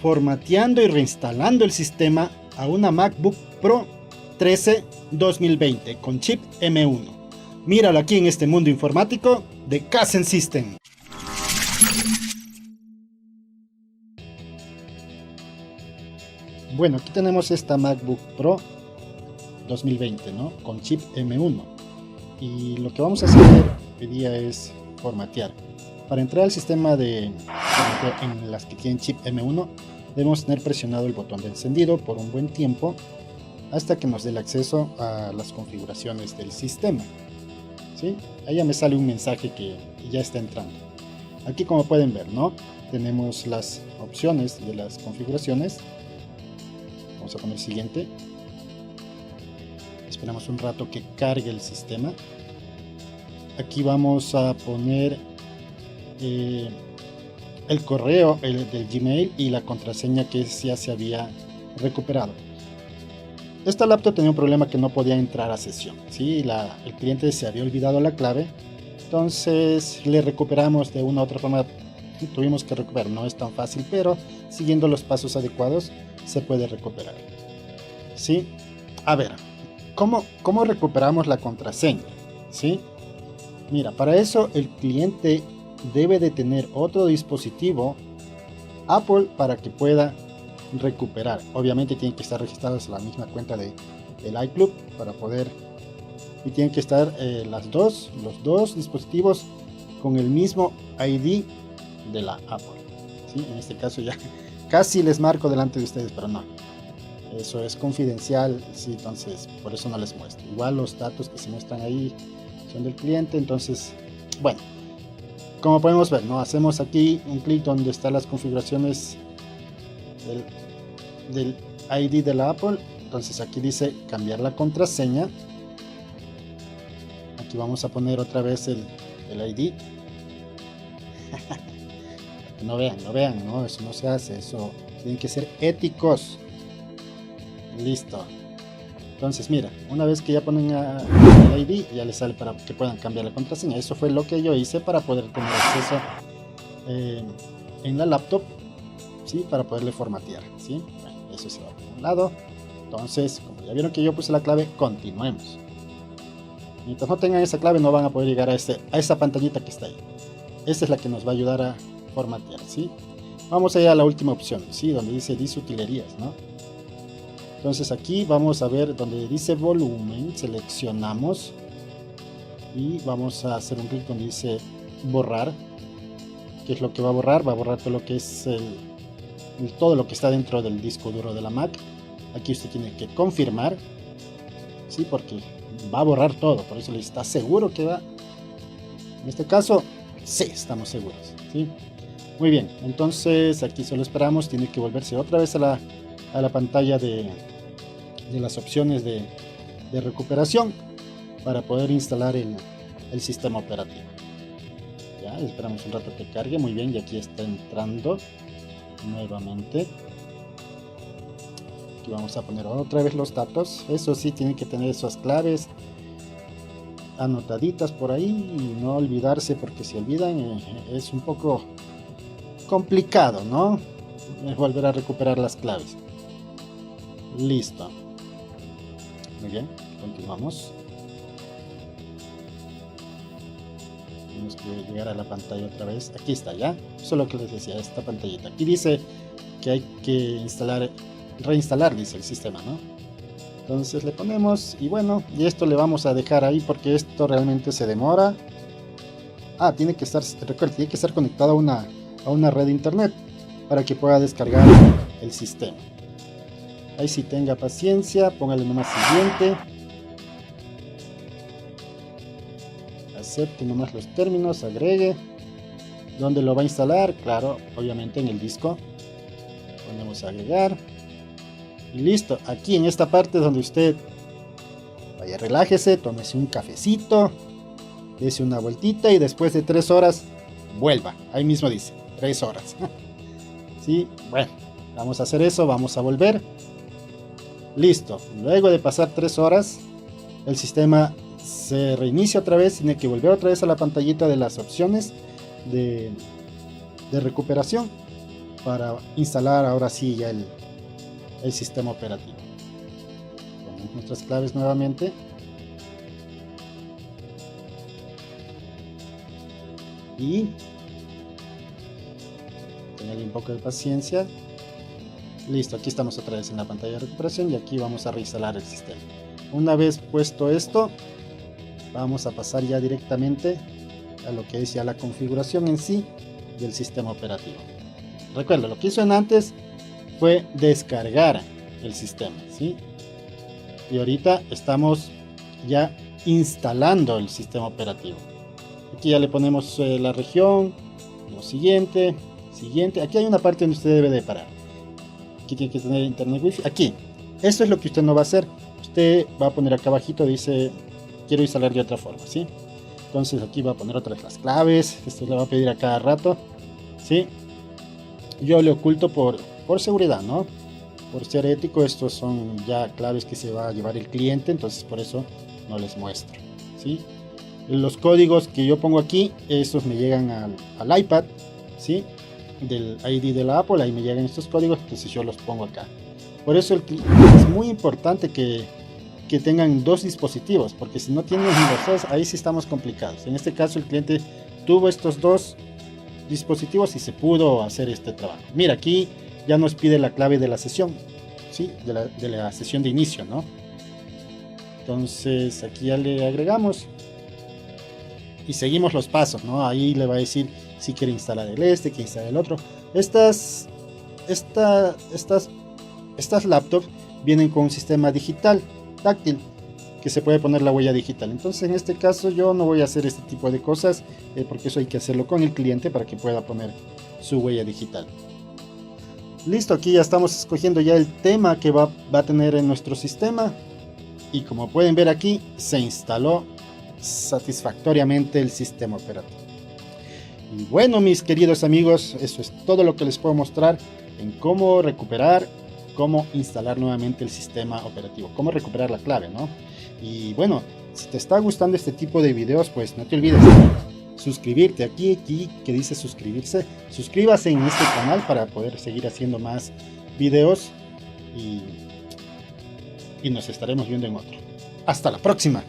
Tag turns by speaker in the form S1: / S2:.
S1: formateando y reinstalando el sistema a una MacBook Pro 13 2020 con chip M1. Míralo aquí en este mundo informático de Kaizen System. Bueno, aquí tenemos esta MacBook Pro 2020, ¿no? Con chip M1. Y lo que vamos a hacer hoy día es formatear. Para entrar al sistema en las que tienen chip M1, debemos tener presionado el botón de encendido por un buen tiempo hasta que nos dé el acceso a las configuraciones del sistema. ¿Sí? Ahí ya me sale un mensaje que ya está entrando. Aquí, como pueden ver, ¿no? Tenemos las opciones de las configuraciones. Vamos a poner siguiente. Esperamos un rato que cargue el sistema. Aquí vamos a poner el correo del Gmail y la contraseña que ya se había recuperado. Esta laptop tenía un problema que no podía entrar a sesión, ¿sí? El cliente se había olvidado la clave, entonces le recuperamos de una u otra forma. Tuvimos que recuperar, no es tan fácil, pero siguiendo los pasos adecuados se puede recuperar, ¿sí? A ver, ¿cómo recuperamos la contraseña? ¿Sí? Mira, para eso el cliente debe de tener otro dispositivo Apple para que pueda recuperar. Obviamente tienen que estar registrados en la misma cuenta del iCloud para poder, y tienen que estar los dos dispositivos con el mismo ID de la Apple, ¿sí? En este caso ya casi les marco delante de ustedes, pero no, eso es confidencial, ¿sí? Entonces por eso no les muestro. Igual los datos que se muestran ahí son del cliente. Entonces, bueno, como podemos ver, ¿no? Hacemos aquí un clic donde están las configuraciones del ID de la Apple. Entonces aquí dice cambiar la contraseña. Aquí vamos a poner otra vez el ID. No vean, no, eso no se hace, eso tienen que ser éticos. Listo. Entonces mira, una vez que ya ponen el ID, ya les sale para que puedan cambiar la contraseña. Eso fue lo que yo hice para poder tener acceso en la laptop, ¿sí? Para poderle formatear, ¿sí? Bueno, eso se va por un lado. Entonces, como ya vieron que yo puse la clave, continuemos. Mientras no tengan esa clave no van a poder llegar a esa pantallita que está ahí. Esta es la que nos va a ayudar a formatear, ¿sí? Vamos a ir a la última opción, ¿sí? Donde dice utilerías, ¿no? Entonces aquí vamos a ver donde dice volumen, seleccionamos y vamos a hacer un clic donde dice borrar. ¿Qué es lo que va a borrar? Va a borrar todo lo que es todo lo que está dentro del disco duro de la Mac. Aquí usted tiene que confirmar, ¿sí? Porque va a borrar todo, por eso le está seguro que va. En este caso, sí, estamos seguros, ¿sí? Muy bien, entonces aquí solo esperamos, tiene que volverse otra vez a la pantalla de las opciones de recuperación para poder instalar el sistema operativo. Ya, esperamos un rato que cargue. Muy bien, y aquí está entrando nuevamente. Aquí vamos a poner otra vez los datos. Eso sí, tienen que tener esas claves anotaditas por ahí y no olvidarse, porque si olvidan es un poco complicado, ¿no? Es volver a recuperar las claves. Listo. Muy bien, continuamos. Tenemos que llegar a la pantalla otra vez. Aquí está ya. Eso es lo que les decía, esta pantallita. Aquí dice que hay que reinstalar, dice el sistema, ¿no? Entonces le ponemos, y bueno, y esto le vamos a dejar ahí porque esto realmente se demora. Tiene que estar, recuerda, tiene que estar conectado a una red de internet para que pueda descargar el sistema. Ahí sí, tenga paciencia, póngale nomás siguiente, acepte nomás los términos, agregue. ¿Dónde lo va a instalar? Claro, obviamente en el disco. Ponemos agregar y listo. Aquí en esta parte donde usted vaya, relájese, tómese un cafecito, dése una vueltita y después de 3 horas vuelva. Ahí mismo dice 3 horas. Sí, bueno, vamos a hacer eso, vamos a volver. Listo, luego de pasar 3 horas el sistema se reinicia otra vez, tiene que volver otra vez a la pantallita de las opciones de recuperación para instalar ahora sí ya el sistema operativo. Ponemos nuestras claves nuevamente. Y tener un poco de paciencia. Listo, aquí estamos otra vez en la pantalla de recuperación y aquí vamos a reinstalar el sistema. Una vez puesto esto, vamos a pasar ya directamente a lo que es ya la configuración en sí del sistema operativo. Recuerda, lo que hizo antes fue descargar el sistema, ¿sí? Y ahorita estamos ya instalando el sistema operativo. Aquí ya le ponemos la región, lo siguiente. Aquí hay una parte donde usted debe de parar. Aquí tiene que tener internet wifi. Aquí, esto es lo que usted no va a hacer. Usted va a poner acá abajito, dice quiero instalar de otra forma, ¿sí? Entonces aquí va a poner otra vez las claves. Esto le va a pedir a cada rato, ¿sí? Yo le oculto por seguridad, ¿no? Por ser ético, estos son ya claves que se va a llevar el cliente, entonces por eso no les muestro, ¿sí? Los códigos que yo pongo aquí, estos me llegan al iPad, ¿sí? Del ID de la Apple, ahí me llegan estos códigos, entonces yo los pongo acá. Por eso es muy importante que tengan dos dispositivos, porque si no tienen los dos, ahí sí estamos complicados. En este caso el cliente tuvo estos dos dispositivos y se pudo hacer este trabajo. Mira, aquí ya nos pide la clave de la sesión, ¿sí? de la sesión de inicio, ¿no? Entonces aquí ya le agregamos y seguimos los pasos, ¿no? Ahí le va a decir si quiere instalar que instalar el otro. Estas laptops vienen con un sistema digital táctil que se puede poner la huella digital. Entonces en este caso yo no voy a hacer este tipo de cosas porque eso hay que hacerlo con el cliente para que pueda poner su huella digital. Listo, aquí ya estamos escogiendo ya el tema que va a tener en nuestro sistema y como pueden ver aquí se instaló satisfactoriamente el sistema operativo. Y bueno, mis queridos amigos, eso es todo lo que les puedo mostrar en cómo recuperar, cómo instalar nuevamente el sistema operativo, cómo recuperar la clave, ¿no? Y bueno, si te está gustando este tipo de videos, pues no te olvides de suscribirte aquí que dice suscribirse. Suscríbase en este canal para poder seguir haciendo más videos y nos estaremos viendo en otro. Hasta la próxima.